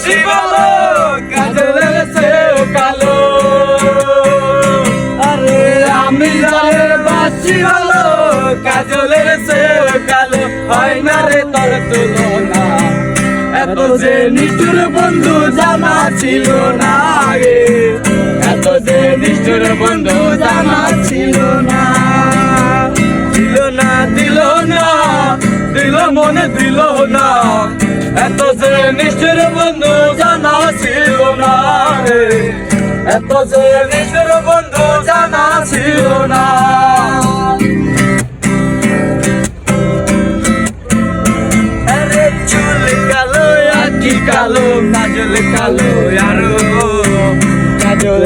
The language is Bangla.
বাসি ভালো কাজলের চেয়েও কালো। আরে আমি যারে বাসি ভালো কাজলের চেয়েও কালো। হয় না রে তোর তুলনা, এত যে নিষ্ঠুর বন্ধু জানা ছিল না আগে, এত যে নিষ্ঠুর বন্ধু জানা ছিল না। দিল না দিল না দিল মনে দিল না, এত যে নিষ্ঠুর বন্ধু জানা ছিল না রে, এত যে নিষ্ঠুর বন্ধু জানা ছিল না। আরে চুল কালো আঁকি কালো কাজল কালো আরো, কাজল